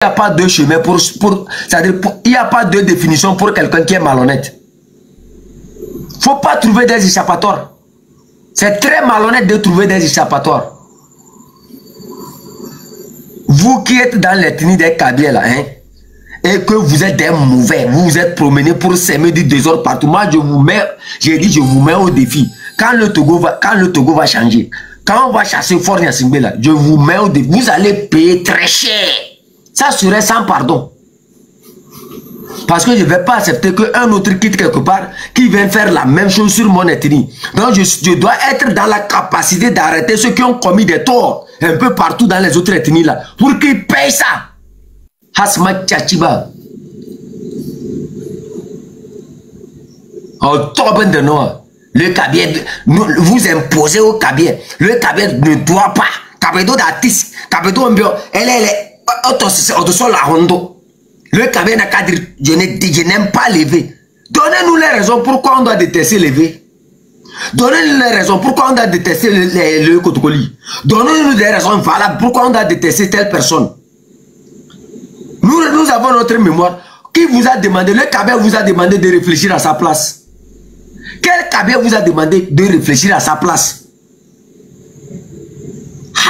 Il n'y a pas deux chemins c'est-à-dire il n'y a pas deux définitions pour quelqu'un qui est malhonnête. Il ne faut pas trouver des échappatoires. C'est très malhonnête de trouver des échappatoires. Vous qui êtes dans l'ethnie des Kabyles là, hein, et que vous êtes des mauvais, vous vous êtes promenés pour s'aimer du désordre partout. Moi, je vous mets au défi. Quand le Togo va changer, quand on va chasser Fort Gnassingbé là, je vous mets au défi. Vous allez payer très cher. Ça serait sans pardon. Parce que je ne vais pas accepter qu'un autre quitte quelque part qui vient faire la même chose sur mon ethnie. Donc je dois être dans la capacité d'arrêter ceux qui ont commis des torts un peu partout dans les autres ethnies là. Pour qu'ils payent ça. Hasma Tchachiba. Oh, Toben de Noir. Le Kabyle, vous imposez au Kabyle. Le Kabyle ne doit pas. Kabedo d'artiste. Kabedo Mbio. Elle est. La Hondo. Le Kabyle n'a qu'à dire je n'aime pas lever. Donnez-nous les raisons pourquoi on doit détester lever. Donnez-nous les raisons pourquoi on doit détester le Kotokoli. Donnez-nous des raisons valables pourquoi on doit détester telle personne. Nous avons notre mémoire. Qui vous a demandé? Le Kabyle vous a demandé de réfléchir à sa place. Quel Kabyle vous a demandé de réfléchir à sa place?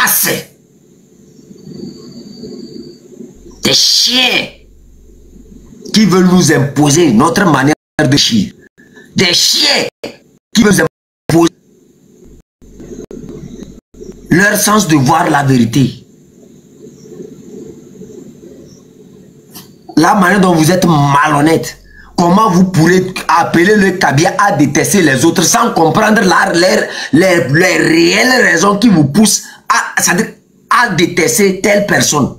Hasse. Des chiens qui veulent nous imposer notre manière de chier. Des chiens qui veulent nous imposer leur sens de voir la vérité. La manière dont vous êtes malhonnête. Comment vous pourrez appeler le Kabyle à détester les autres sans comprendre les réelles raisons qui vous poussent à détester telle personne?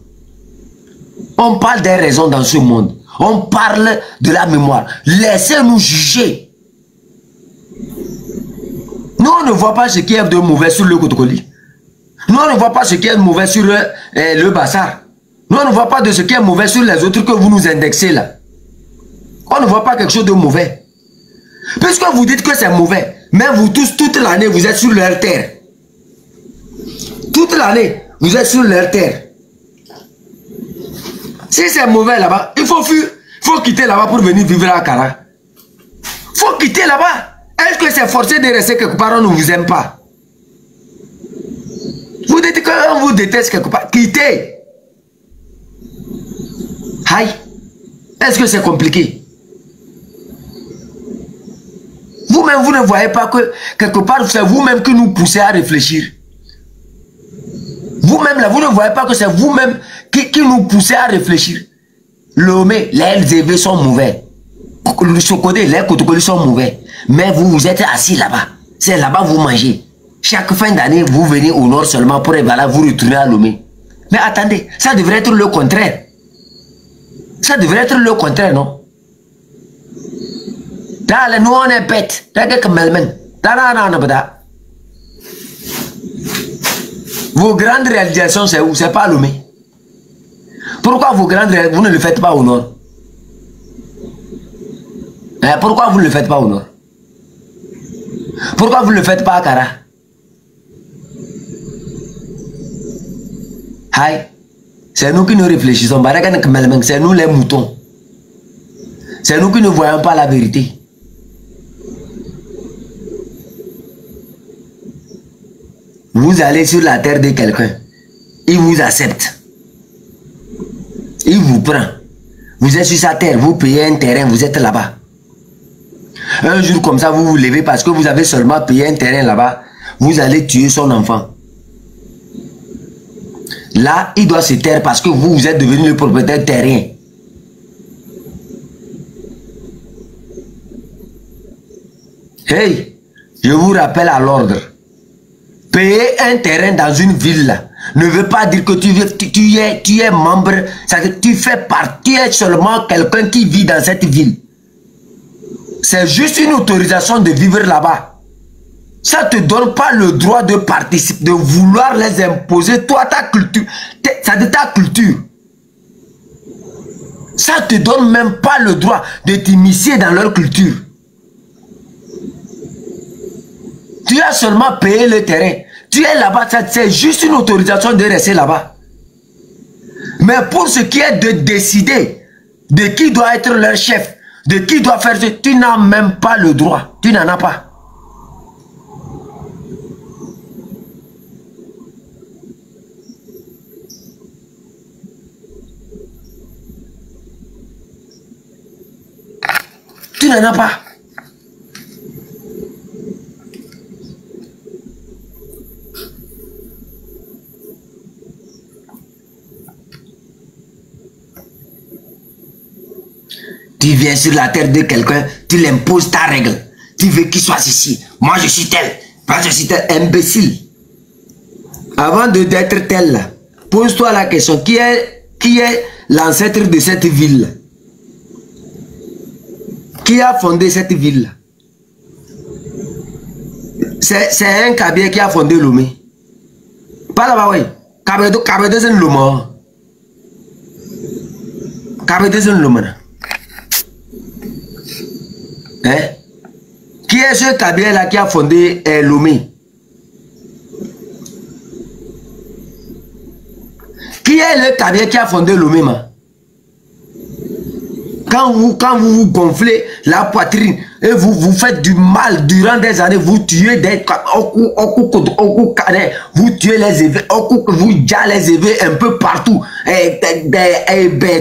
On parle des raisons dans ce monde. On parle de la mémoire. Laissez-nous juger. Nous, on ne voit pas ce qui est de mauvais sur le Kotokoli. Nous, on ne voit pas ce qui est de mauvais sur le Bassar. Nous, on ne voit pas de ce qui est mauvais sur les autres que vous nous indexez là. On ne voit pas quelque chose de mauvais. Puisque vous dites que c'est mauvais, mais vous tous, toute l'année, vous êtes sur leur terre. Toute l'année, vous êtes sur leur terre. Si c'est mauvais là-bas, il faut fuir. Il faut quitter là-bas pour venir vivre à Kara. Il faut quitter là-bas. Est-ce que c'est forcé de rester quelque part, on ne vous aime pas? Vous dites qu'on vous déteste quelque part. Quittez. Aïe. Est-ce que c'est compliqué? Vous-même, vous ne voyez pas que quelque part, c'est vous-même qui nous poussez à réfléchir. Vous-même, là, vous ne voyez pas que c'est vous-même qui nous poussez à réfléchir. Lomé, les LZV sont mauvais. Le Sokodé, les Kotokoli sont mauvais. Mais vous, vous êtes assis là-bas. C'est là-bas vous mangez. Chaque fin d'année, vous venez au nord seulement pour voilà, vous retourner à Lomé. Mais attendez, ça devrait être le contraire. Ça devrait être le contraire, non? Nous, on est bêtes. Vos grandes réalisations, c'est où? C'est pas à Lomé. Pourquoi vos grandes réalisations, vous ne le faites pas au nord? Pourquoi vous ne le faites pas au nord? Pourquoi vous ne le faites pas à Kara? Aïe. C'est nous qui ne réfléchissons pas. C'est nous les moutons. C'est nous qui ne voyons pas la vérité. Vous allez sur la terre de quelqu'un. Il vous accepte. Il vous prend. Vous êtes sur sa terre. Vous payez un terrain. Vous êtes là-bas. Un jour comme ça, vous vous levez parce que vous avez seulement payé un terrain là-bas. Vous allez tuer son enfant. Là, il doit se taire parce que vous êtes devenu le propriétaire terrien. Hey, je vous rappelle à l'ordre. Payer un terrain dans une ville là, ne veut pas dire que tu es membre, c'est-à-dire que tu fais partie, tu es seulement quelqu'un qui vit dans cette ville. C'est juste une autorisation de vivre là-bas. Ça ne te donne pas le droit de participer, de vouloir les imposer, toi, ta culture. Ça dit ta culture. Ça ne te donne même pas le droit de t'immiscer dans leur culture. Tu as seulement payé le terrain. Tu es là-bas, c'est juste une autorisation de rester là-bas. Mais pour ce qui est de décider de qui doit être leur chef, de qui doit faire ce, tu n'as même pas le droit. Tu n'en as pas. Tu n'en as pas. Tu viens sur la terre de quelqu'un, tu l'imposes ta règle. Tu veux qu'il soit ici. Moi, je suis tel. Moi, je suis tel. Imbécile. Avant d'être tel, là, pose-toi la question. Qui est l'ancêtre de cette ville? Qui a fondé cette ville? C'est un Kabye qui a fondé Lomé. Pas là-bas, oui. Kabye c'est Lomé. Kabye c'est Lomé. Hein? Qui est ce Kabye là qui a fondé Lomé? Qui est le Kabye qui a fondé Lomé, ma? Quand vous gonflez la poitrine et vous faites du mal durant des années, vous tuez des vous tuez les évêques, vous déjà les évêques un peu partout,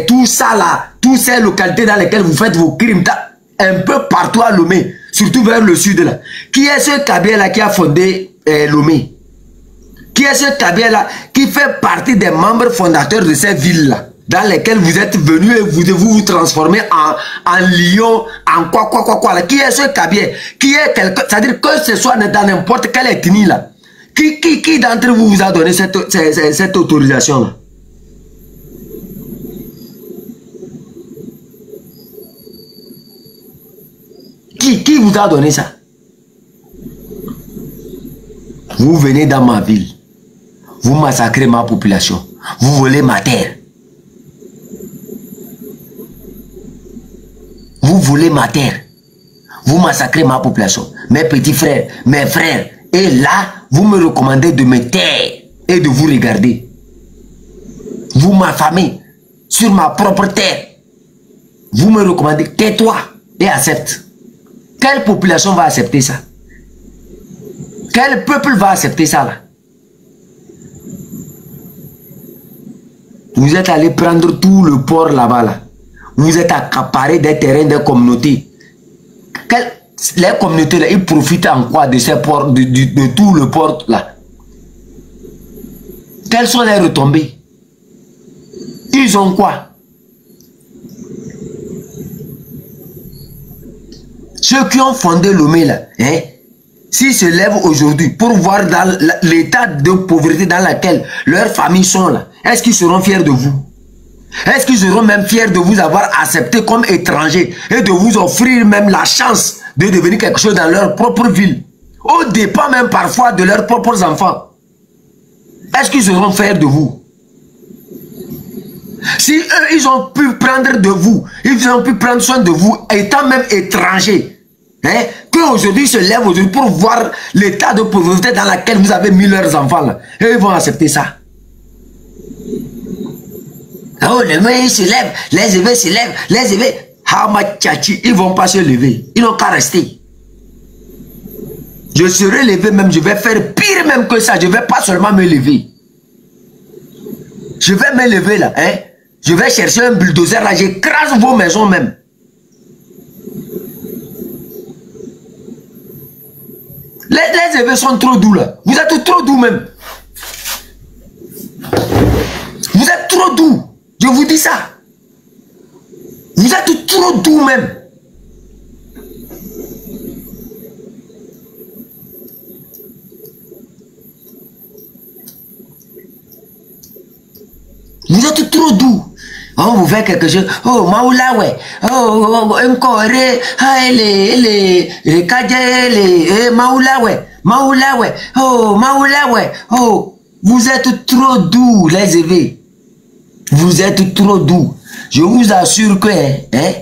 tout ça là, toutes ces localités dans lesquelles vous faites vos crimes, un peu partout à Lomé, surtout vers le sud là. Qui est ce Kabye là qui a fondé Lomé? Qui est ce Kabye là qui fait partie des membres fondateurs de ces villes là, dans lesquelles vous êtes venus et vous transformez en lion, en quoi là. Qui est ce Kabye? Qui est quelqu'un, c'est-à-dire que ce soit dans n'importe quelle ethnie là. Qui d'entre vous a donné cette autorisation là? Qui vous a donné ça? Vous venez dans ma ville. Vous massacrez ma population. Vous volez ma terre. Vous volez ma terre. Vous massacrez ma population. Mes petits frères, mes frères. Et là, vous me recommandez de me taire et de vous regarder. Vous m'affamez sur ma propre terre. Vous me recommandez, tais-toi et accepte. Quelle population va accepter ça? Quel peuple va accepter ça là? Vous êtes allé prendre tout le port là-bas là. Vous êtes accaparé des terrains des communautés. Les communautés là, ils profitent en quoi de ces ports, de tout le port là? Quelles sont les retombées? Ils ont quoi? Ceux qui ont fondé Lomé là, hein, s'ils se lèvent aujourd'hui pour voir dans l'état de pauvreté dans lequel leurs familles sont là, est-ce qu'ils seront fiers de vous? Est-ce qu'ils seront même fiers de vous avoir accepté comme étranger et de vous offrir même la chance de devenir quelque chose dans leur propre ville, au dépend même parfois de leurs propres enfants? Est-ce qu'ils seront fiers de vous? Si eux, ils ont pu prendre de vous, ils ont pu prendre soin de vous, étant même étrangers, hein, qu'aujourd'hui ils se lèvent aujourd'hui pour voir l'état de pauvreté dans lequel vous avez mis leurs enfants là, et ils vont accepter ça. Oh, les mains se lèvent, les évêques se lèvent, les évêques, Hamachachi, ils vont pas se lever, ils n'ont qu'à rester. Je serai levé même, je vais faire pire même que ça, je ne vais pas seulement me lever. Je vais me lever là, hein. Je vais chercher un bulldozer là, j'écrase vos maisons même. Les évêques sont trop doux là. Vous êtes trop doux même. Vous êtes trop doux. Je vous dis ça. Vous êtes trop doux même. Vous êtes trop doux. Oh, vous faites quelque chose. Oh, Maoula, ouais. Oh, encore, les Kadja, Maoula, ouais. Maoula, ouais. Oh, Maoula, ouais. Oh, vous êtes trop doux, les évêques. Vous êtes trop doux. Je vous assure que, hein,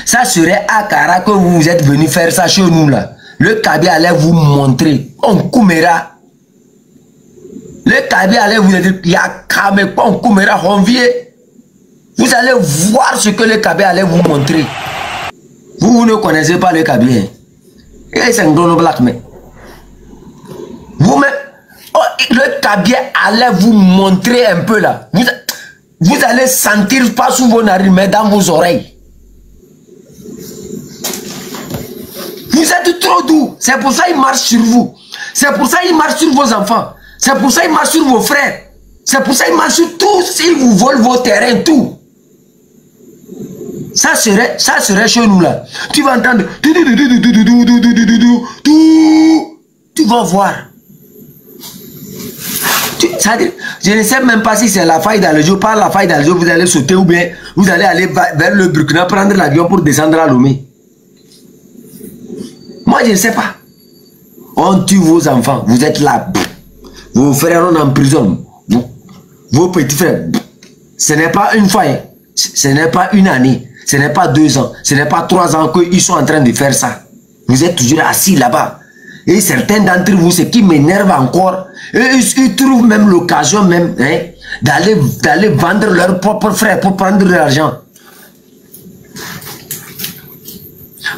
ça serait à Kara que vous êtes venu faire ça chez nous, là. Le Kabye allait vous montrer. On coumera. Le Kabye allait vous dire, il y a Kame, on coumera, on vient. Vous allez voir ce que le Kabé allait vous montrer. Vous ne connaissez pas le Kabé. Hein? Et c'est un gros black, mais vous-même, le Kabé allait vous montrer un peu là. Vous allez sentir pas sous vos narines, mais dans vos oreilles. Vous êtes trop doux. C'est pour ça qu'il marche sur vous. C'est pour ça qu'il marche sur vos enfants. C'est pour ça qu'il marche sur vos frères. C'est pour ça qu'il marche sur tous. Il vous vole vos terrains, tout. Ça serait chez nous là. Tu vas entendre. Tu vas voir. C'est-à-dire, je ne sais même pas si c'est la faille dans le jeu. Par la faille dans le jeu, vous allez sauter ou bien vous allez aller vers le Burkina, prendre l'avion pour descendre à Lomé. Moi, je ne sais pas. On tue vos enfants. Vous êtes là. Vos frères sont en prison. Vos petits frères. Ce n'est pas une fois. Ce n'est pas une année. Ce n'est pas 2 ans. Ce n'est pas 3 ans qu'ils sont en train de faire ça. Vous êtes toujours assis là-bas. Et certains d'entre vous, ce qui m'énerve encore, ils trouvent même l'occasion même hein, d'aller vendre leurs propres frères pour prendre de l'argent.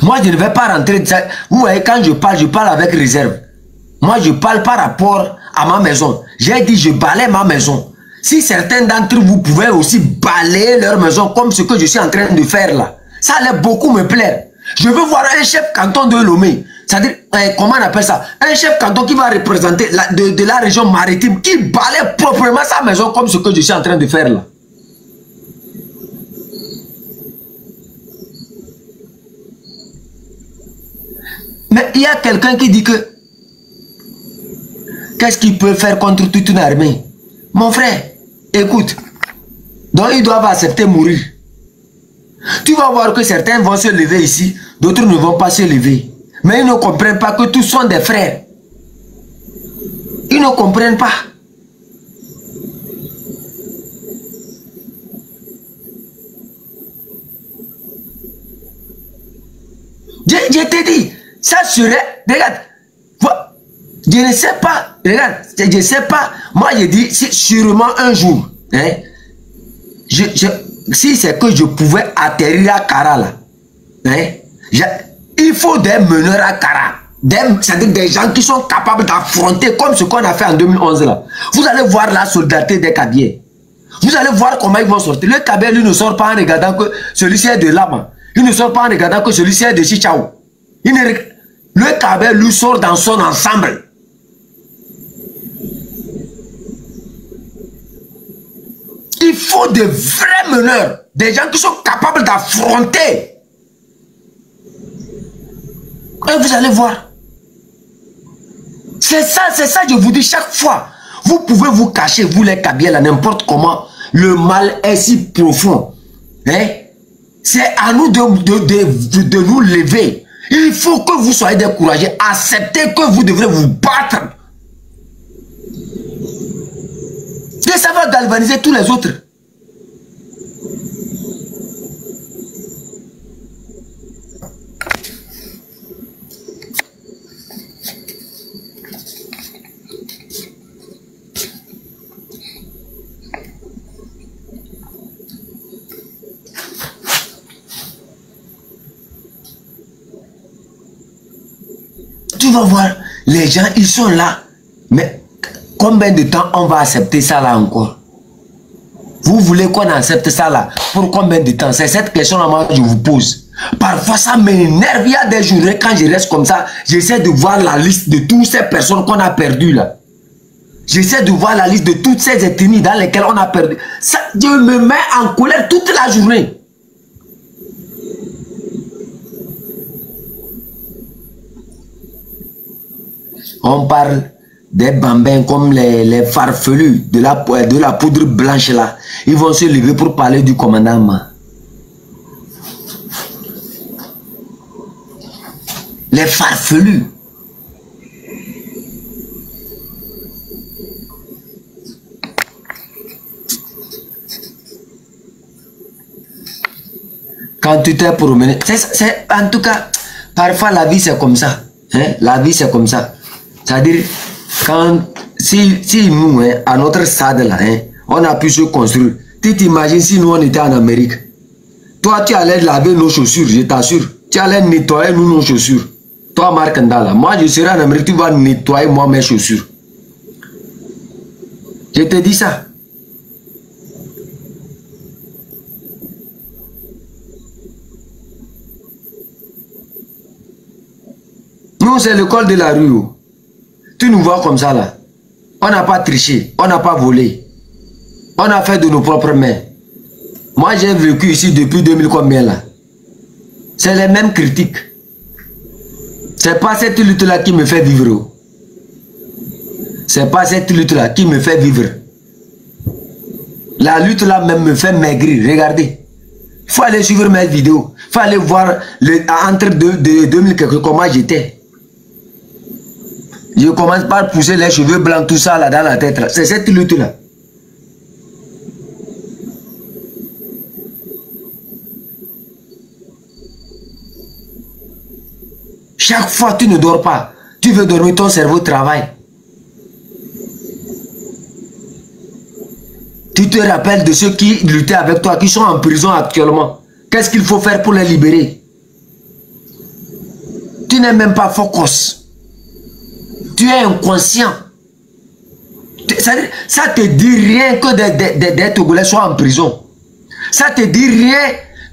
Moi, je ne vais pas rentrer. Vous voyez, quand je parle avec réserve. Moi, je parle par rapport à ma maison. J'ai dit, je balaye ma maison. Si certains d'entre vous pouvaient aussi balayer leur maison comme ce que je suis en train de faire là, ça allait beaucoup me plaire. Je veux voir un chef canton de Lomé. C'est-à-dire, comment on appelle ça? Un chef canton qui va représenter de la région maritime, qui balaye proprement sa maison comme ce que je suis en train de faire là. Mais il y a quelqu'un qui dit que qu'est-ce qu'il peut faire contre toute une armée? Mon frère, écoute, donc ils doivent accepter mourir. Tu vas voir que certains vont se lever ici, d'autres ne vont pas se lever. Mais ils ne comprennent pas que tous sont des frères. Ils ne comprennent pas. Je t'ai dit, ça serait, regarde, je ne sais pas, regarde, je ne sais pas, moi je dis, sûrement un jour, hein, si c'est que je pouvais atterrir à Kara là, hein, il faut des meneurs à Kara, c'est-à-dire des gens qui sont capables d'affronter comme ce qu'on a fait en 2011 là. Vous allez voir la solidarité des Kabyles. Vous allez voir comment ils vont sortir. Le Kabyle lui ne sort pas en regardant que celui-ci est de Lama. Il ne sort pas en regardant que celui-ci est de Chichao. Le Kabyle lui sort dans son ensemble. Il faut de vrais meneurs, des gens qui sont capables d'affronter. Et vous allez voir. C'est ça, je vous dis chaque fois. Vous pouvez vous cacher, vous les Kabyles, n'importe comment. Le mal est si profond. Hein? C'est à nous de nous lever. Il faut que vous soyez découragés. Acceptez que vous devrez vous battre. Et ça va galvaniser tous les autres. Tu vas voir, les gens, ils sont là. Mais combien de temps on va accepter ça là encore? Vous voulez qu'on accepte ça là? Pour combien de temps? C'est cette question-là moi je vous pose. Parfois ça m'énerve. Il y a des journées quand je reste comme ça, j'essaie de voir la liste de toutes ces personnes qu'on a perdues là. J'essaie de voir la liste de toutes ces ethnies dans lesquelles on a perdu. Ça, je me mets en colère toute la journée. On parle des bambins comme les farfelus de la poudre blanche là. Ils vont se lever pour parler du commandant. Les farfelus. Quand tu t'es promené, en tout cas, parfois la vie c'est comme ça. Hein? La vie c'est comme ça. C'est-à-dire, si nous, hein, à notre stade là, hein, on a pu se construire, Tu t'imagines si nous on était en Amérique. Toi, tu allais laver nos chaussures, je t'assure. Tu allais nettoyer nous nos chaussures. Toi, Marc Ndala, moi je serai en Amérique, tu vas nettoyer moi mes chaussures. Je te dis ça. Nous, c'est l'école de la rue. Tu nous vois comme ça là. On n'a pas triché, on n'a pas volé. On a fait de nos propres mains. Moi, j'ai vécu ici depuis 2000 combien là. C'est les mêmes critiques. C'est pas cette lutte-là qui me fait vivre. C'est pas cette lutte-là qui me fait vivre. La lutte-là même me fait maigrir. Regardez. Il faut aller suivre mes vidéos. Il faut aller voir entre 2000 comment j'étais. Je commence par pousser les cheveux blancs, tout ça là dans la tête. C'est cette lutte-là. Chaque fois, tu ne dors pas. Tu veux dormir, ton cerveau travaille. Tu te rappelles de ceux qui luttaient avec toi, qui sont en prison actuellement. Qu'est-ce qu'il faut faire pour les libérer? Tu n'es même pas focus. Tu es inconscient. Ça te dit rien que des Togolais soient en prison. Ça te dit rien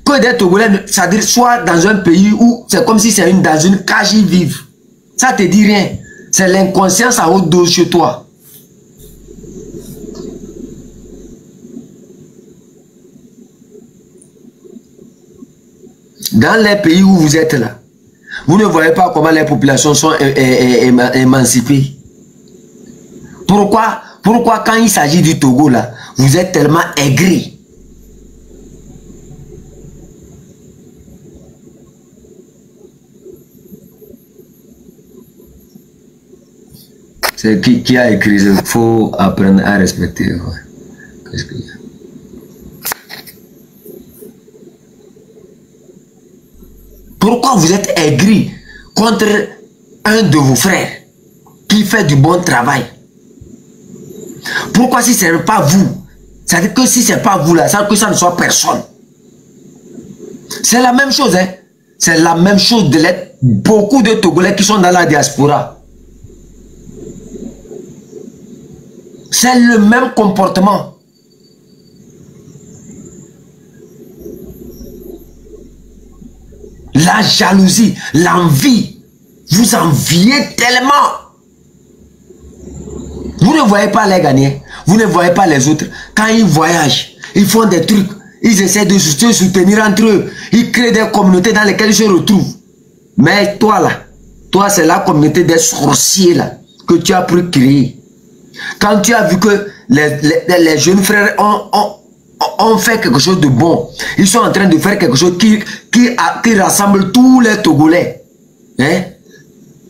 que des Togolais, c'est-à-dire soit dans un pays où c'est comme si c'est dans une cage, ils vivent. Ça te dit rien. C'est l'inconscience à haute dose chez toi. Dans les pays où vous êtes là, vous ne voyez pas comment les populations sont émancipées. Pourquoi quand il s'agit du Togo là, vous êtes tellement aigris? C'est qui a écrit? Il faut apprendre à respecter. Ouais. Qu'est-ce qu'il y a? Pourquoi vous êtes aigri contre un de vos frères qui fait du bon travail? Pourquoi si ce n'est pas vous? Ça veut dire que si ce n'est pas vous là, ça veut dire que ça ne soit personne. C'est la même chose, hein? C'est la même chose de beaucoup de Togolais qui sont dans la diaspora. C'est le même comportement. La jalousie, l'envie. Vous enviez tellement. Vous ne voyez pas les gagner. Vous ne voyez pas les autres. Quand ils voyagent, ils font des trucs. Ils essaient de se soutenir entre eux. Ils créent des communautés dans lesquelles ils se retrouvent. Mais toi là, toi c'est la communauté des sorciers là que tu as pu créer. Quand tu as vu que les jeunes frères ont fait quelque chose de bon, ils sont en train de faire quelque chose qui rassemble tous les Togolais. Hein?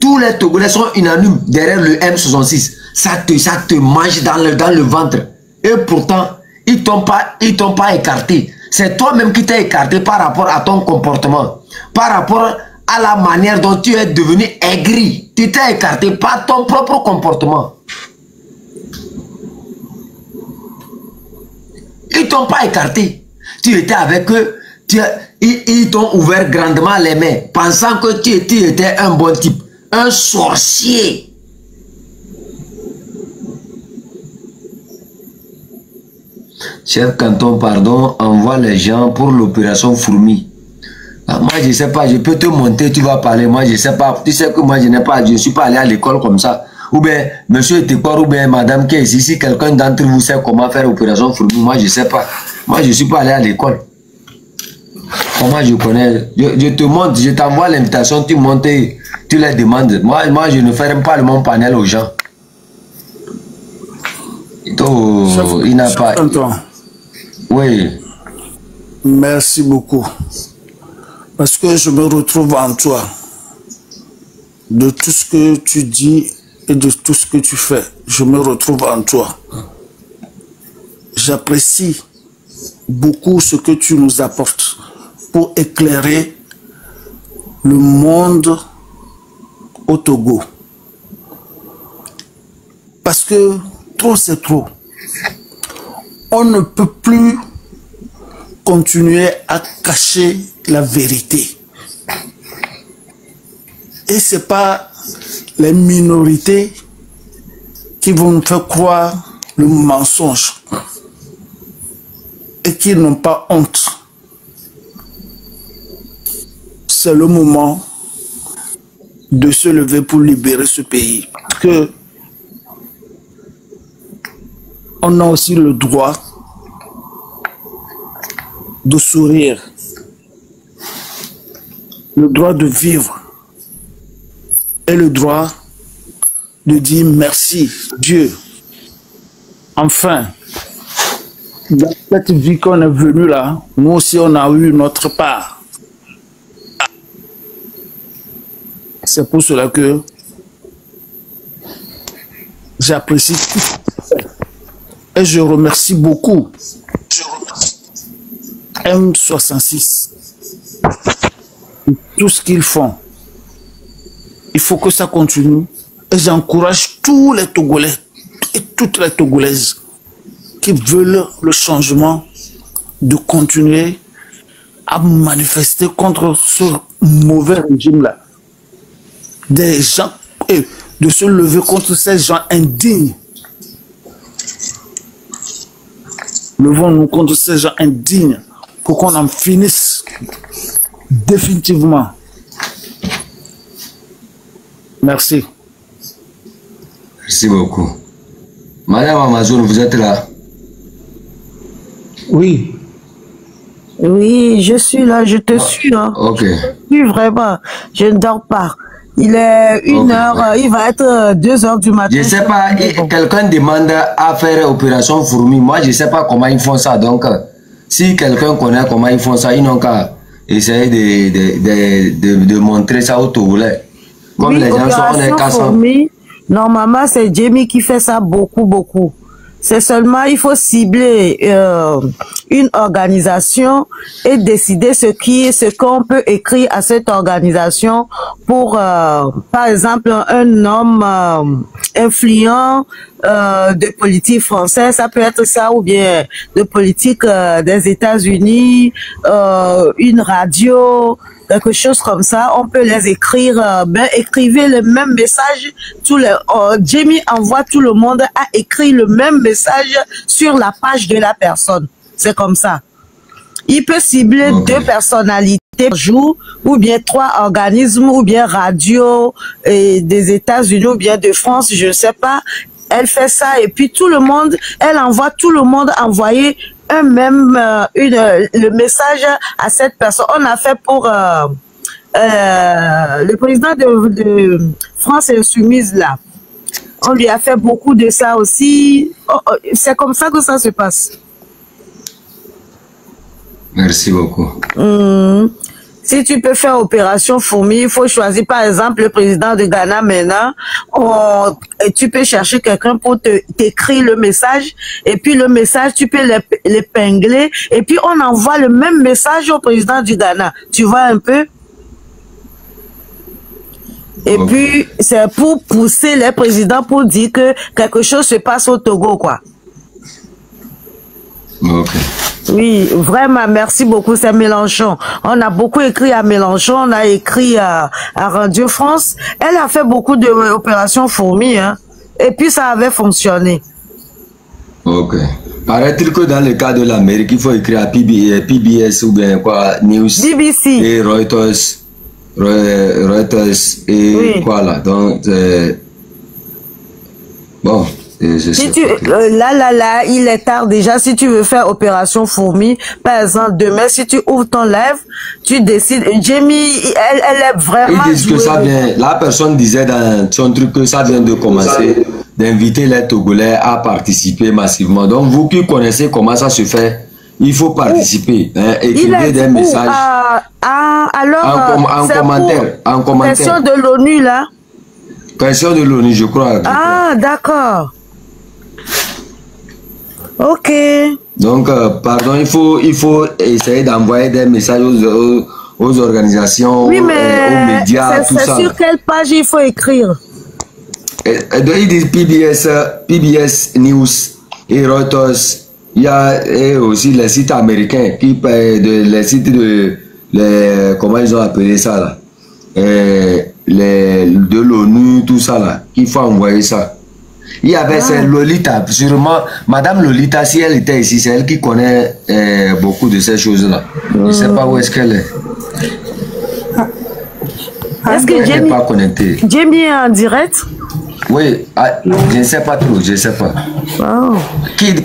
Tous les Togolais sont unanimes derrière le M66. Ça te mange dans le ventre. Et pourtant, ils t'ont pas écarté. C'est toi-même qui t'es écarté par rapport à ton comportement. Par rapport à la manière dont tu es devenu aigri. Tu t'es écarté par ton propre comportement. Ils t'ont pas écarté. Tu étais avec eux. Ils t'ont ouvert grandement les mains. Pensant que tu étais un bon type. Un sorcier. Chef Canton, pardon, envoie les gens pour l'opération Fourmi. Ah, moi, je sais pas, je peux te monter, tu vas parler. Moi, je sais pas. Tu sais que moi, je suis pas allé à l'école comme ça. Ou bien, monsieur Tekor, ou bien madame qui est ici, si quelqu'un d'entre vous sait comment faire l'opération Fourmi, moi, je sais pas. Moi, je suis pas allé à l'école. Comment je connais? Je te montre, je t'envoie l'invitation, tu montes, tu les demandes. Moi, je ne ferai pas le mon panel aux gens. Oh, il n'a pas... Oui. Merci beaucoup. Parce que je me retrouve en toi. De tout ce que tu dis et de tout ce que tu fais, je me retrouve en toi. J'apprécie beaucoup ce que tu nous apportes pour éclairer le monde au Togo. Parce que trop c'est trop. On ne peut plus continuer à cacher la vérité. Et ce n'est pas les minorités qui vont nous faire croire le mensonge et qui n'ont pas honte. C'est le moment de se lever pour libérer ce pays. Que on a aussi le droit de sourire, le droit de vivre et le droit de dire merci Dieu. Enfin, dans cette vie qu'on est venu là, nous aussi on a eu notre part. C'est pour cela que j'apprécie tout ce que tu fais. Et je remercie beaucoup M66 pour tout ce qu'ils font. Il faut que ça continue. Et j'encourage tous les Togolais et toutes les Togolaises qui veulent le changement de continuer à manifester contre ce mauvais régime-là. Des gens, et de se lever contre ces gens indignes. Levons-nous contre ces gens indignes pour qu'on en finisse définitivement. Merci. Merci beaucoup. Madame Amazon, vous êtes là? Oui. Oui, je suis là, je te suis. Hein. Ok. Je te suis vraiment. Je ne dors pas. Il est 1h, il va être 2h du matin. Je ne sais pas, quelqu'un demande à faire opération fourmi. Moi, je ne sais pas comment ils font ça. Donc, si quelqu'un connaît comment ils font ça, ils n'ont qu'à essayer de montrer ça aux Togolais. Comme oui, les gens sont, on est 400. Fourmi, normalement, c'est Jamie qui fait ça beaucoup. C'est seulement, il faut cibler une organisation et décider ce qu'on peut écrire à cette organisation pour, par exemple, un homme influent de politique française, ça peut être ça, ou bien de politique des États-Unis, une radio, quelque chose comme ça. On peut les écrire, écrivez le même message. Jamie envoie tout le monde à écrire le même message sur la page de la personne. C'est comme ça. Il peut cibler 2 personnalités par jour, ou bien 3 organismes, ou bien radio des États-Unis, ou bien de France, je ne sais pas. Elle fait ça et puis tout le monde, elle envoie tout le monde envoyer le message à cette personne. On a fait pour le président de France Insoumise là. On lui a fait beaucoup de ça aussi. C'est comme ça que ça se passe. Merci beaucoup. Si tu peux faire opération fourmi, il faut choisir par exemple le président de Ghana maintenant. Et tu peux chercher quelqu'un pour t'écrire le message. Et puis le message, tu peux l'épingler. Et puis on envoie le même message au président du Ghana. Tu vois un peu? Et puis c'est pour pousser les présidents pour dire que quelque chose se passe au Togo, quoi. Ok. Oui, vraiment, merci beaucoup, c'est Mélenchon. On a beaucoup écrit à Mélenchon, on a écrit à Radio France. Elle a fait beaucoup d'opérations fourmis, hein. Et puis ça avait fonctionné. Ok. Paraît-il que dans le cas de l'Amérique, il faut écrire à PBS ou bien quoi, News BBC et Reuters et oui. Quoi là. Donc, bon. Si tu, là, il est tard déjà. Si tu veux faire opération fourmi, par exemple, demain, si tu ouvres ton live, tu décides. Jamie, elle est vraiment. Ils disent que ça vient. La personne disait dans son truc que ça vient de commencer, d'inviter les Togolais à participer massivement. Donc, vous qui connaissez comment ça se fait, il faut participer. Hein, écrivez des messages. Alors, en commentaire. Question de l'ONU, là. Question de l'ONU, je crois. Ah, d'accord. Ok. Donc, pardon, il faut essayer d'envoyer des messages aux organisations, oui, aux médias, tout ça. C'est sur quelle page il faut écrire? Ils disent PBS News et Reuters Il y a aussi les sites américains, les sites comment ils ont appelé ça là, de l'ONU, tout ça là, qu'il faut envoyer ça. Il y avait ces Lolita, sûrement, Madame Lolita, si elle était ici, c'est elle qui connaît beaucoup de ces choses-là. Je ne sais pas où est-ce qu'elle est. Est-ce que elle n'est pas connectée. Jamie est en direct? Oui, je ne sais pas trop, je ne sais pas. Oh. Kid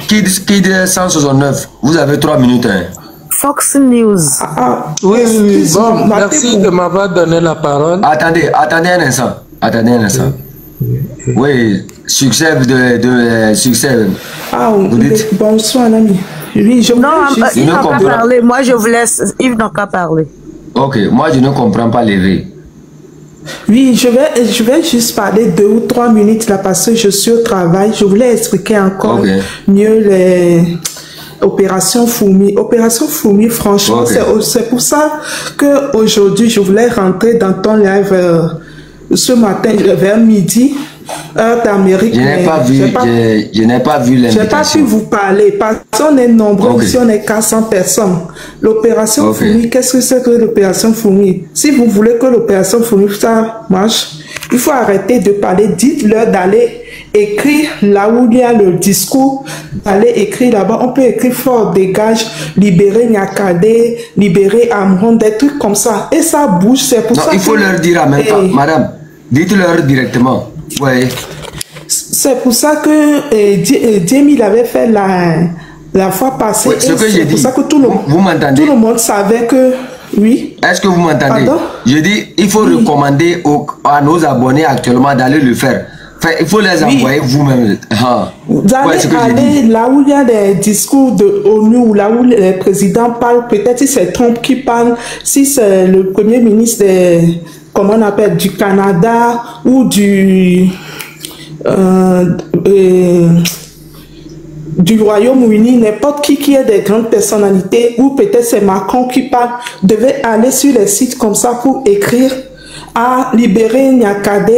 169, vous avez 3 minutes. Hein. Fox News. Oui. Bon, merci de m'avoir donné la parole. Attendez un instant. Oui, succès succès. Vous dites? Bonsoir, ami. Oui, je non, Yves n'a qu'à parler. Moi, je vous laisse. Yves n'a qu'à parler. Ok, moi, je ne comprends pas les règles. Oui, je vais juste parler 2 ou 3 minutes là parce que je suis au travail. Je voulais expliquer encore mieux les opérations Fourmi. Opération Fourmi, franchement, c'est pour ça qu'aujourd'hui, je voulais rentrer dans ton live ce matin vers midi, heure d'Amérique. Je n'ai pas vu l'invitation. Je n'ai pas pu vous parler parce qu'on est nombreux ici, on est 400 personnes. L'opération Fourmi, qu'est-ce que c'est que l'opération Fourmi? Si vous voulez que l'opération Fourmi, ça marche, il faut arrêter de parler. Dites-leur d'aller écrire là où il y a le discours, d'aller écrire là-bas. On peut écrire fort, dégage, libérer Nyakade, libérer Amron, des trucs comme ça. Et ça bouge, c'est pour ça il faut leur dire en même temps, madame, dites-leur directement. Ouais. C'est pour ça que Jamie l'avait fait la fois passée. Ouais, ce que j'ai dit, pour ça que tout le monde savait que... Oui. Est-ce que vous m'entendez? Je dis, il faut recommander à nos abonnés actuellement d'aller le faire. Enfin, il faut les envoyer vous-même. Vous allez aller là où il y a des discours de ONU, ou là où les présidents parlent, peut-être si c'est Trump qui parle, si c'est le premier ministre comment on appelle, du Canada ou du Royaume-Uni, n'importe qui est des grandes personnalités, ou peut-être c'est Macron qui parle, devait aller sur les sites comme ça pour écrire à libérer Nyakade,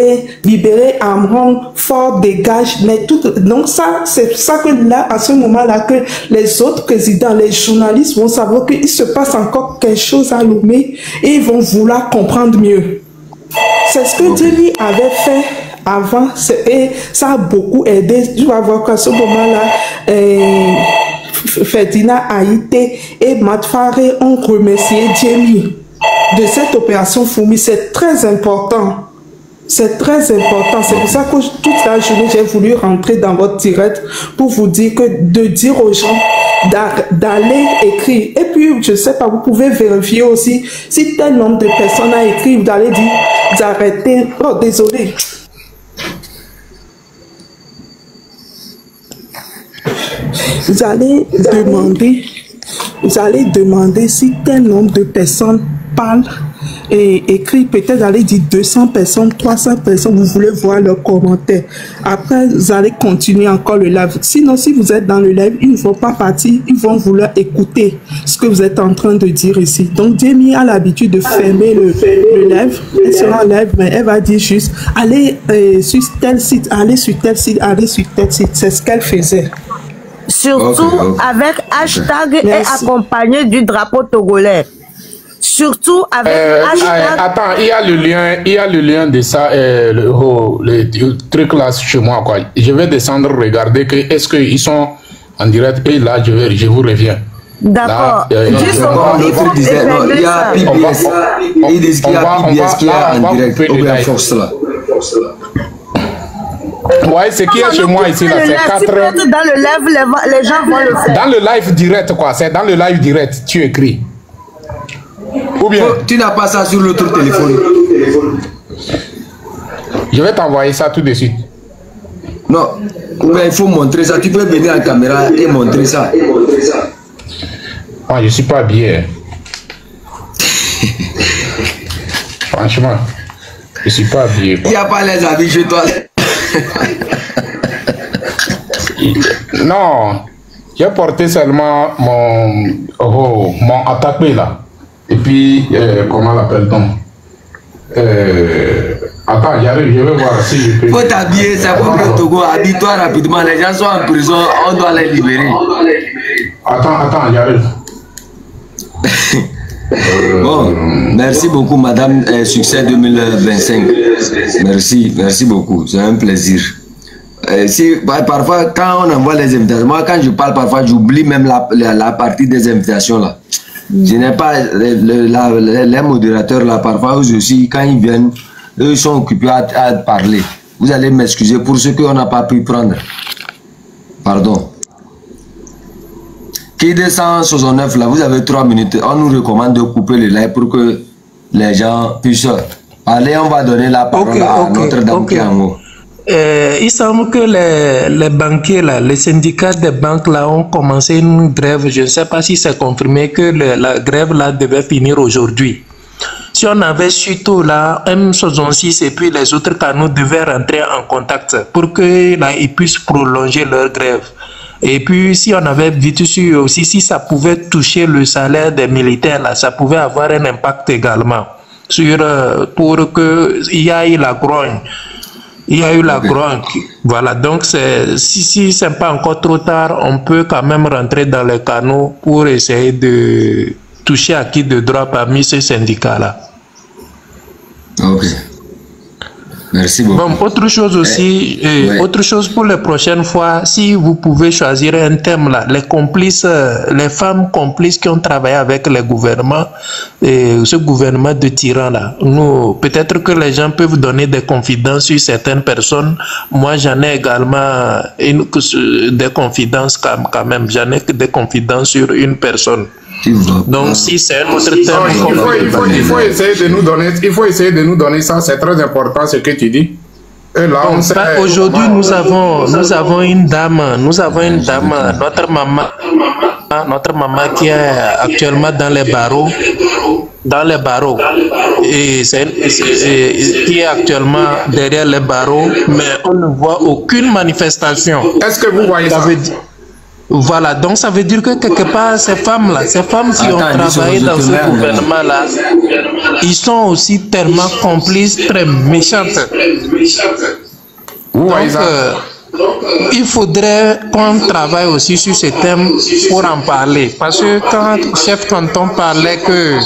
libérer Amron, fort dégage, mais tout. Donc ça, c'est ça que là, à ce moment-là, que les autres présidents, les journalistes vont savoir qu'il se passe encore quelque chose à Lomé et ils vont vouloir comprendre mieux. C'est ce que Jamie avait fait avant et ça a beaucoup aidé. Tu vas voir qu'à ce moment-là, Ferdinand Haïté et Matfare ont remercié Jamie de cette opération Fourmi. C'est très important. C'est très important. C'est pour ça que toute la journée, j'ai voulu rentrer dans votre direct pour vous dire que de dire aux gens d'aller écrire. Et puis, je ne sais pas, vous pouvez vérifier aussi si tel nombre de personnes a écrit, vous allez dire d'arrêter. Oh, désolé. Vous allez demander si tel nombre de personnes parlent et écrit, peut-être allez dire 200 personnes, 300 personnes, vous voulez voir leurs commentaires. Après, vous allez continuer encore le live. Sinon, si vous êtes dans le live, ils ne vont pas partir, ils vont vouloir écouter ce que vous êtes en train de dire ici. Donc, Jamie a l'habitude de fermer le live. Elle sera en live, mais elle va dire juste, allez sur tel site, allez sur tel site, allez sur tel site. C'est ce qu'elle faisait. Surtout avec hashtag et accompagné du drapeau togolais. Surtout avec hashtag... Attends, il y a le lien de ça, le truc là chez moi, quoi. Je vais descendre regarder que est-ce qu'ils sont en direct et là je vous reviens. D'accord. Il y a PBS. Ils disent qu'il y a PBS qui est en direct. Ouais, c'est qui est chez moi ici là, c'est 4 heures. Dans le live, les gens vont le faire. Dans le live direct, quoi. C'est dans le live direct, tu écris. Ou bien. Tu n'as pas ça sur l'autre téléphone. Je vais t'envoyer ça tout de suite. Non, il faut montrer ça. Tu peux venir à la caméra et montrer ça. Ah, je suis pas habillé. Franchement, je suis pas habillé. Il n'y a pas les habits chez toi. Non, j'ai porté seulement mon attaqué là. Et puis, comment l'appelle-t-on? Attends, j'arrive, je vais voir si je peux. Faut t'habiller, c'est comme le Togo. Habille-toi rapidement. Les gens sont en prison, on doit les libérer. Attends, j'arrive. Bon, merci beaucoup, madame. Succès 2025. Merci beaucoup. C'est un plaisir. Parfois, quand on envoie les invitations, moi, quand je parle, parfois, j'oublie même la partie des invitations là. Je n'ai pas les modérateurs là, parfois aussi, quand ils viennent, eux ils sont occupés à parler. Vous allez m'excuser pour ce qu'on n'a pas pu prendre. Pardon. Qui 269 là, vous avez 3 minutes. On nous recommande de couper le live pour que les gens puissent parler. On va donner la parole à notre dame qui est en haut. Il semble que les banquiers, là, les syndicats des banques là, ont commencé une grève. Je ne sais pas si c'est confirmé que la grève là devait finir aujourd'hui. Si on avait su tôt là, M66 et puis les autres canaux devaient rentrer en contact pour que là, ils puissent prolonger leur grève. Et puis si on avait vite su aussi, si ça pouvait toucher le salaire des militaires là, ça pouvait avoir un impact également sur pour que il y ait la grogne. Il y a eu la grogne. Voilà, donc si ce n'est pas encore trop tard, on peut quand même rentrer dans les canaux pour essayer de toucher à qui de droit parmi ces syndicats-là. Ok. Merci beaucoup. Bon, autre chose aussi, autre chose pour les prochaines fois, si vous pouvez choisir un thème là, les complices, les femmes complices qui ont travaillé avec les gouvernements, et ce gouvernement de tyrans là, nous, peut-être que les gens peuvent donner des confidences sur certaines personnes. Moi, j'en ai également des confidences quand même. J'en ai des confidences sur une personne. Donc, si c'est un autre thème, il faut essayer de nous donner ça. C'est très important ce que tu dis. Bon, aujourd'hui, nous avons une dame, notre maman qui est actuellement dans les barreaux, et qui est actuellement derrière les barreaux, mais on ne voit aucune manifestation. Est-ce que vous voyez ça? Voilà, donc ça veut dire que quelque part, ces femmes qui ont travaillé dans ce gouvernement-là, ils sont aussi tellement complices, très méchantes. Donc, il faudrait qu'on travaille aussi sur ce thème pour en parler. Parce que quand chef canton parlait que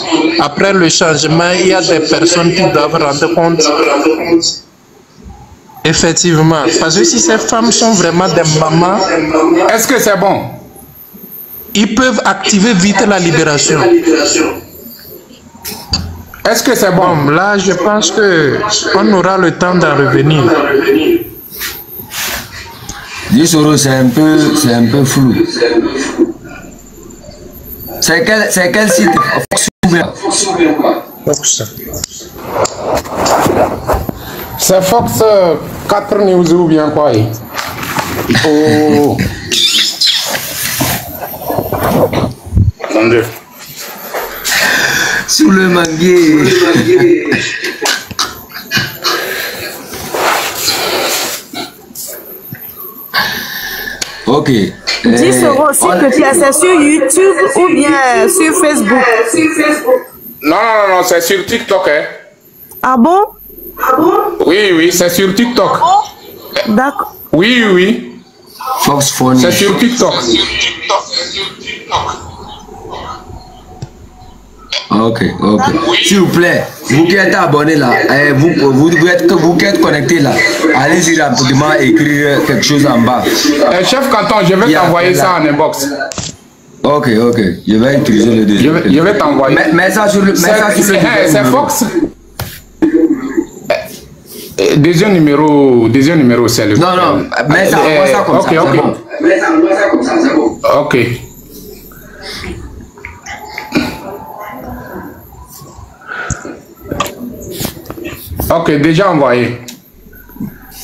après le changement, il y a des personnes qui doivent rendre compte. Effectivement, parce que si ces femmes sont vraiment des mamans, est-ce que c'est bon? Ils peuvent activer vite la libération. Est-ce que c'est bon? Bon, là, je pense que on aura le temps d'en revenir. 10 euros, c'est un peu flou. C'est quel site? Fox. C'est Fox 4 News ou bien quoi? Oh. Attendez. Sous le manguier. Ok. 10 euros aussi que tu as, c'est sur YouTube ou bien sur Facebook? Non, c'est sur TikTok. Hein. Ah bon? Oui, c'est sur TikTok. D'accord. Oui. Fox Phone. C'est sur TikTok. Ok. S'il vous plaît, vous qui êtes abonné là, vous qui êtes connecté là, allez-y rapidement écrire quelque chose en bas. Chef Canton, je vais t'envoyer ça en inbox. Ok. Je vais utiliser le deuxième. Je vais t'envoyer. Mets ça sur le. C'est Fox. Deuxième numéro, c'est le. Non, mets ça comme ça. Ok. Bon. Mets ça comme ça, c'est bon. Ok. Ok, déjà envoyé.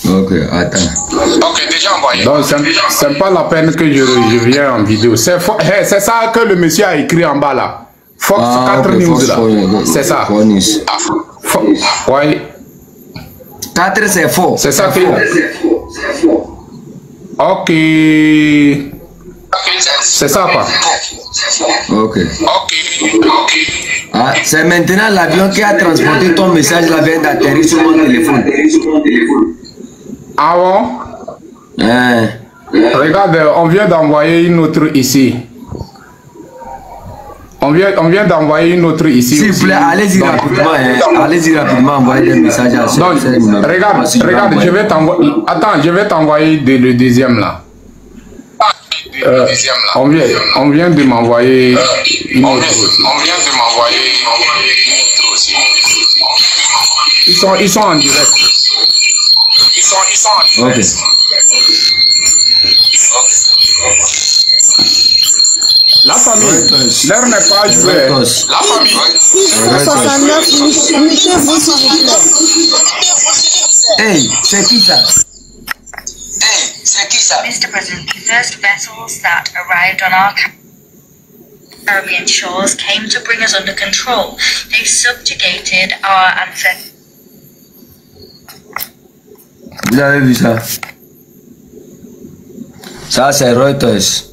Ok, attends. Ok, déjà envoyé. Donc, c'est pas la peine que je viens en vidéo. C'est ça que le monsieur a écrit en bas là. Fox 4 News là. C'est ça. Oui. 4 c'est faux. C'est ça que. Ok. C'est ça quoi. Ok. Ah, c'est maintenant l'avion qui a transporté ton message là vient d'atterrir sur mon téléphone. Ah bon? Regarde, on vient d'envoyer une autre ici. On vient d'envoyer une autre ici. S'il vous plaît, allez-y rapidement. Allez-y rapidement, envoyer des messages à ce numéro. Regarde, je vais t'envoyer. Attends, je vais t'envoyer le deuxième là. On vient de m'envoyer une autre aussi. Ils sont en direct. Ok. La famille, l'heure n'est pas jouée. La famille. 669, mutez-vous s'il vous plaît. Hey, c'est qui ça? Mr. President, the first vessels that arrived on our Caribbean shores came to bring us under control. They subjugated our ancestors. Vous avez vu ça? Ça, c'est Reuters.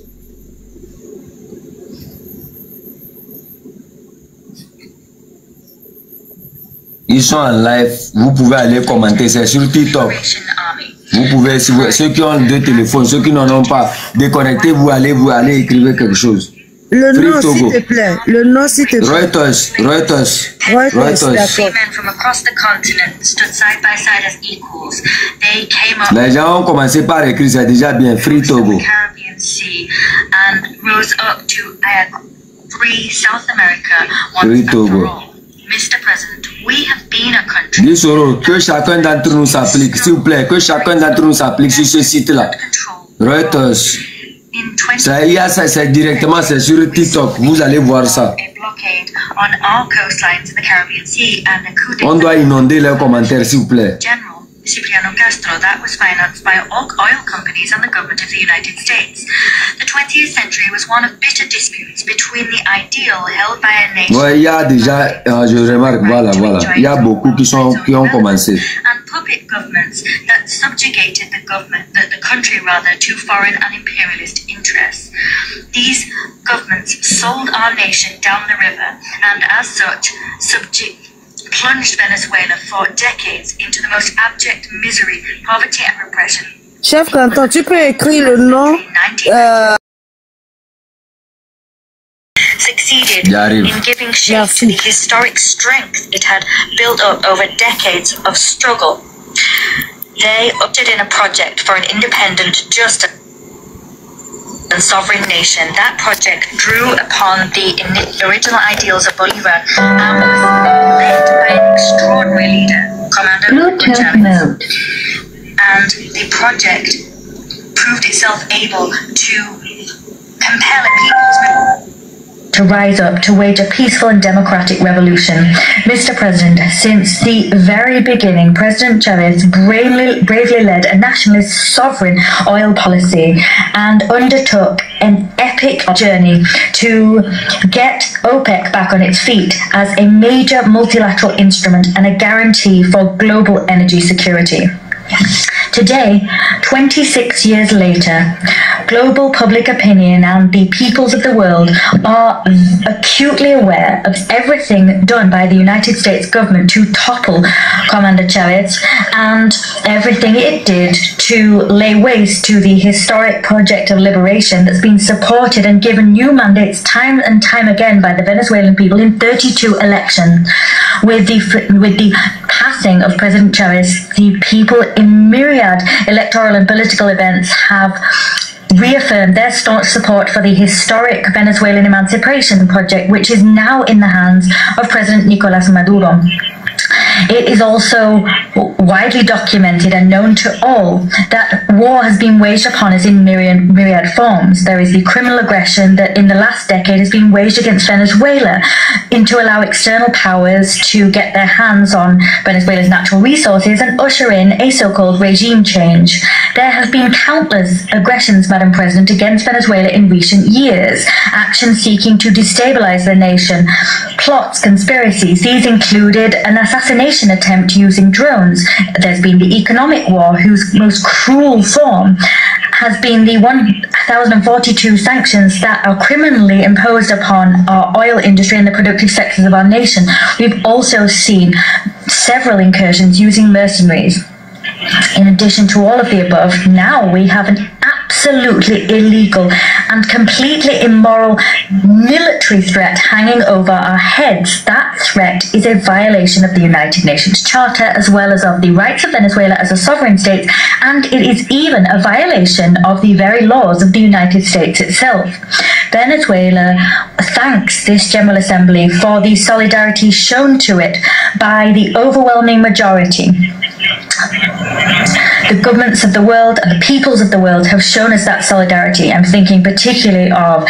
Ils sont en live. Vous pouvez aller commenter. C'est sur TikTok. Vous pouvez, si vous, ceux qui ont deux téléphones, ceux qui n'en ont pas, déconnectez-vous, allez écrire quelque chose. Le nom, s'il te plaît. Le nom, s'il te plaît. Reuters. Les gens ont commencé par écrire, c'est déjà bien. Free Togo. Free Togo. Dis Soro, que chacun d'entre nous s'applique, s'il vous plaît, que chacun d'entre nous s'applique sur ce site-là. Reuters. Ça, c'est directement, c'est sur TikTok. Vous allez voir ça. On doit inonder les commentaires, s'il vous plaît. Cipriano Castro, that was financed by oil companies and the government of the United States. The 20th century was one of bitter disputes between the ideal held by a nation. Ouais, il y a déjà, je remarque, voilà, il y a beaucoup qui ont commencé. And puppet governments that subjugated the country rather, to foreign and imperialist interests. These governments sold our nation down the river, and as such, plunged Venezuela for decades into the most abject misery, poverty and repression. Chef Canton, tu peux écrire le nom succeeded in giving shape to the historic strength it had built up over decades of struggle. They opted in a project for an independent, just and sovereign nation. That project drew upon the original ideals of Bolivar and was led by an extraordinary leader, Commander Chavez. And the project proved itself able to compel a people's to rise up to wage a peaceful and democratic revolution. Mr. President, since the very beginning, President Chavez bravely led a nationalist sovereign oil policy and undertook an epic journey to get OPEC back on its feet as a major multilateral instrument and a guarantee for global energy security. Today, 26 years later, global public opinion and the peoples of the world are acutely aware of everything done by the United States government to topple Commander Chavez and everything it did to lay waste to the historic project of liberation that's been supported and given new mandates time and time again by the Venezuelan people in 32 elections. With the passing of President Chavez, the people in myriad electoral and political events have reaffirmed their staunch support for the historic Venezuelan emancipation project, which is now in the hands of President Nicolas Maduro. It is also widely documented and known to all that war has been waged upon us in myriad forms. There is the criminal aggression that in the last decade has been waged against Venezuela to allow external powers to get their hands on Venezuela's natural resources and usher in a so-called regime change. There have been countless aggressions, Madam President, against Venezuela in recent years, actions seeking to destabilize the nation, plots, conspiracies. These included an assassination attempt using drones. There's been the economic war, whose most cruel form has been the 1,042 sanctions that are criminally imposed upon our oil industry and the productive sectors of our nation. We've also seen several incursions using mercenaries. In addition to all of the above, now we have an absolutely illegal and completely immoral military threat hanging over our heads. That threat is a violation of the United Nations Charter as well as of the rights of Venezuela as a sovereign state, and it is even a violation of the very laws of the United States itself. Venezuela thanks this General Assembly for the solidarity shown to it by the overwhelming majority. The governments of the world and the peoples of the world have shown us that solidarity. I'm thinking particularly of